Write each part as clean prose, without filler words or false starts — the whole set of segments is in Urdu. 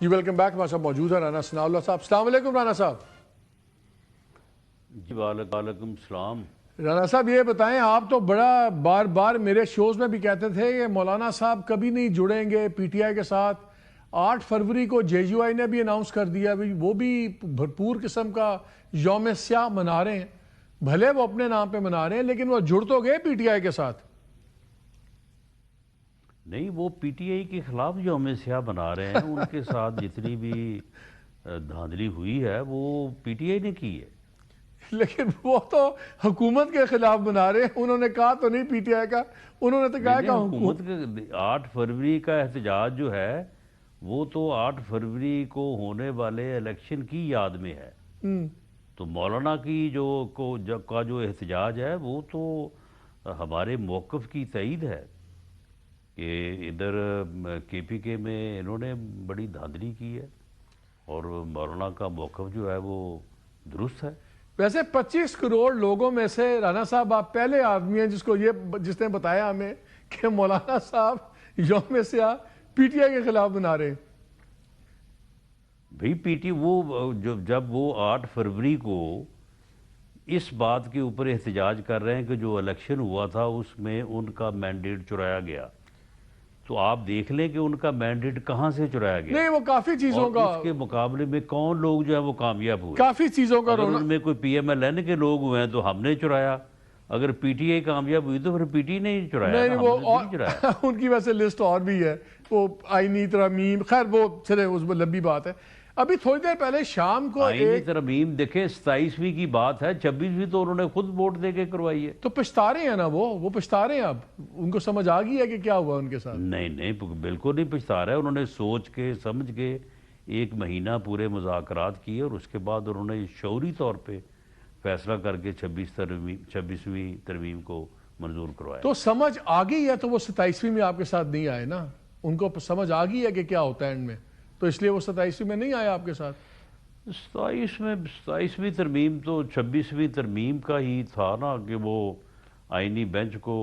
جی ویلکم بیک. ہمارے ساتھ موجود ہے رانا ثناء اللہ صاحب. السلام علیکم رانا صاحب. جی وعلیکم السلام. رانا صاحب یہ بتائیں, آپ تو بڑا بار بار میرے شوز میں بھی کہتے تھے کہ مولانا صاحب کبھی نہیں جڑیں گے پی ٹی آئی کے ساتھ. 8 فروری کو جے یو آئی نے بھی اناؤنس کر دیا, وہ بھی بھرپور قسم کا یوم سیاہ منا رہے ہیں. بھلے وہ اپنے نام پہ منا رہے ہیں لیکن وہ جڑ تو گئے پی ٹی آئی کے ساتھ. نہیں, وہ پی ٹی آئی کے خلاف یوم سیاہ بنا رہے ہیں. ان کے ساتھ جتنی بھی دھاندلی ہوئی ہے وہ پی ٹی آئی نے کی ہے. لیکن وہ تو حکومت کے خلاف بنا رہے ہیں. انہوں نے کہا تو نہیں پی ٹی آئی کا, انہوں نے تو کہا کہ حکومت کے 8 فروری کا احتجاج جو ہے وہ تو 8 فروری کو ہونے والے الیکشن کی یاد میں ہے. تو مولانا کی جو احتجاج ہے وہ تو ہمارے موقف کی تائید ہے کہ ادھر کے پی کے میں انہوں نے بڑی دھاندلی کی ہے اور مولانا کا موقف جو ہے وہ درست ہے. ویسے 25 کروڑ لوگوں میں سے رانا صاحب آپ پہلے آدمی ہیں جس نے بتایا ہمیں کہ مولانا صاحب یوم سیاہ پی ٹی آئی کے خلاف بنا رہے ہیں. بھائی وہ جب وہ 8 فروری کو اس بات کے اوپر احتجاج کر رہے ہیں کہ جو الیکشن ہوا تھا اس میں ان کا مینڈیٹ چرایا گیا, تو آپ دیکھ لیں کہ ان کا مینڈیٹ کہاں سے چرایا گیا. نہیں, وہ کافی چیزوں کا, اس کے مقابلے میں کون لوگ جو ہیں وہ کامیاب ہوئے. کافی چیزوں کا اگر ان میں کوئی پی ایم ایل این کے لوگ ہوئے ہیں تو ہم نے چرایا. اگر پی ٹی آئی کامیاب ہوئی تو پھر پی ٹی آئی نے چرایا. نہیں, وہ ان کی ویسے لسٹ اور بھی ہے, وہ آئینی ترمیم, خیر وہ چلے اس میں لمبی بات ہے. ابھی تھوڑی دیر پہلے شام کو آئینی ترمیم دیکھیں 27ویں کی بات ہے, 26ویں تو انہوں نے خود ووٹ دے کے کروائی ہے. تو پچھتا رہے ہیں نا, وہ پچھتا رہے ہیں. اب ان کو سمجھ آ گئی ہے کہ کیا ہوا ان کے ساتھ. نہیں, بالکل نہیں پچھتا رہا ہے. انہوں نے سوچ کے سمجھ کے 1 مہینہ پورے مذاکرات کیے اور اس کے بعد انہوں نے شعوری طور پہ فیصلہ کر کے 26ویں ترمیم کو منظور کروایا. تو سمجھ آ گئی ہے تو وہ 27ویں میں آپ کے ساتھ نہیں آئے نا. ان کو سمجھ آ گئی ہے کہ کیا ہوتا ہے اینڈ میں, تو اس لیے وہ 27ویں میں نہیں آئے آپ کے ساتھ. 27ویں ترمیم تو 26ویں ترمیم کا ہی تھا نا کہ وہ آئینی بینچ کو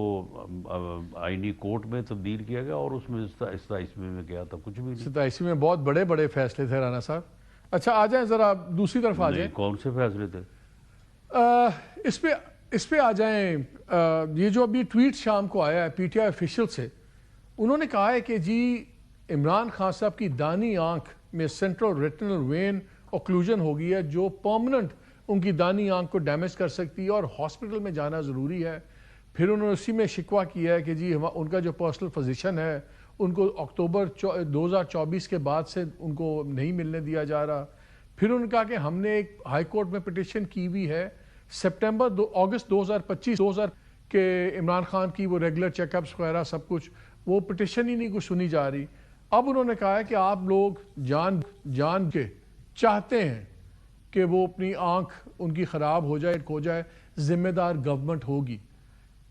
آئینی کورٹ میں تبدیل کیا گیا اور اس میں 27ویں میں گیا تھا کچھ بھی نہیں. 27ویں میں بہت بڑے بڑے فیصلے تھے رانا صاحب. اچھا آ جائیں ذرا دوسری طرف آ جائیں. کون سے فیصلے تھے اس پہ آ جائیں. یہ جو ابھی ٹویٹ شام کو آیا ہے پی ٹی آئی آفیشیل سے, انہوں نے کہا ہے کہ جی عمران خان صاحب کی دانی آنکھ میں سینٹرل ریٹنل وین اوکلوژن ہو گئی ہے جو پرماننٹ ان کی دانی آنکھ کو ڈیمیج کر سکتی ہے اور ہاسپٹل میں جانا ضروری ہے. پھر انہوں نے اسی میں شکوہ کیا ہے کہ جی ان کا جو پرسنل فزیشن ہے ان کو اکتوبر 2024 کے بعد سے ان کو نہیں ملنے دیا جا رہا. پھر انہوں نے کہا کہ ہم نے ایک ہائی کورٹ میں پٹیشن کی ہوئی ہے اگست 2025 کہ عمران خان کی وہ ریگولر چیک اپس وغیرہ سب کچھ, وہ پٹیشن ہی نہیں کچھ سنی جا رہی. اب انہوں نے کہا ہے کہ آپ لوگ جان کے چاہتے ہیں کہ وہ اپنی آنکھ ان کی خراب ہو جائے, ذمہ دار گورنمنٹ ہوگی.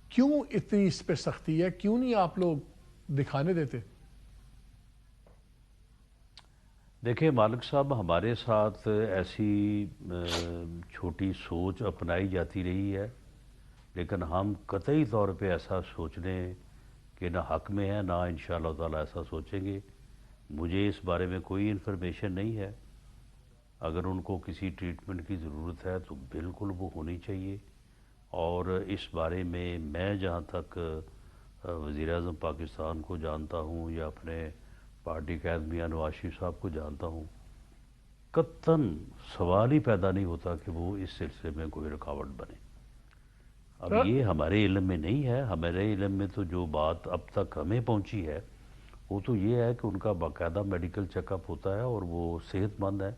کیوں اتنی اس پہ سختی ہے, کیوں نہیں آپ لوگ دکھانے دیتے؟ دیکھیں مالک صاحب, ہمارے ساتھ ایسی چھوٹی سوچ اپنائی جاتی رہی ہے لیکن ہم قطعی طور پہ ایسا سوچنے کہ نہ حق میں ہے نہ انشاءاللہ تعالی ایسا سوچیں گے. مجھے اس بارے میں کوئی انفارمیشن نہیں ہے. اگر ان کو کسی ٹریٹمنٹ کی ضرورت ہے تو بالکل وہ ہونی چاہیے, اور اس بارے میں جہاں تک وزیر اعظم پاکستان کو جانتا ہوں یا اپنے پارٹی قائد میاں نواز شریف صاحب کو جانتا ہوں, قطعاً سوال ہی پیدا نہیں ہوتا کہ وہ اس سلسلے میں کوئی رکاوٹ بنے. اب یہ ہمارے علم میں نہیں ہے. ہمارے علم میں تو جو بات اب تک ہمیں پہنچی ہے وہ تو یہ ہے کہ ان کا باقاعدہ میڈیکل چیک اپ ہوتا ہے اور وہ صحت مند ہے.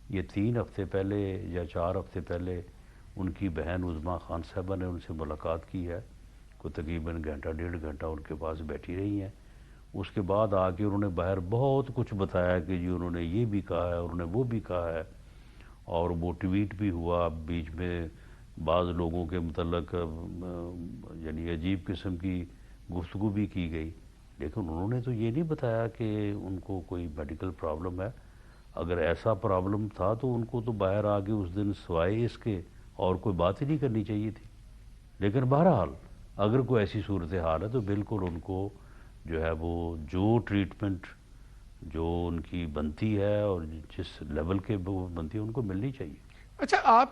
یہ 3 ہفتے پہلے یا 4 ہفتے پہلے ان کی بہن عظمیٰ خان صاحبہ نے ان سے ملاقات کی ہے, کوئی تقریباً گھنٹہ 1.5 گھنٹہ ان کے پاس بیٹھی رہی ہیں. اس کے بعد آ کے انہوں نے باہر بہت کچھ بتایا کہ جی انہوں نے یہ بھی کہا ہے, انہوں نے وہ بھی کہا ہے, اور وہ ٹویٹ بھی ہوا بیچ میں. بعض لوگوں کے متعلق یعنی عجیب قسم کی گفتگو بھی کی گئی, لیکن انہوں نے تو یہ نہیں بتایا کہ ان کو کوئی میڈیکل پرابلم ہے. اگر ایسا پرابلم تھا تو ان کو تو باہر آ کے اس دن سوائے اس کے اور کوئی بات ہی نہیں کرنی چاہیے تھی. لیکن بہرحال اگر کوئی ایسی صورتحال ہے تو بالکل ان کو جو ہے وہ جو ٹریٹمنٹ جو ان کی بنتی ہے اور جس لیول کے وہ بنتی ہے ان کو ملنی چاہیے. اچھا آپ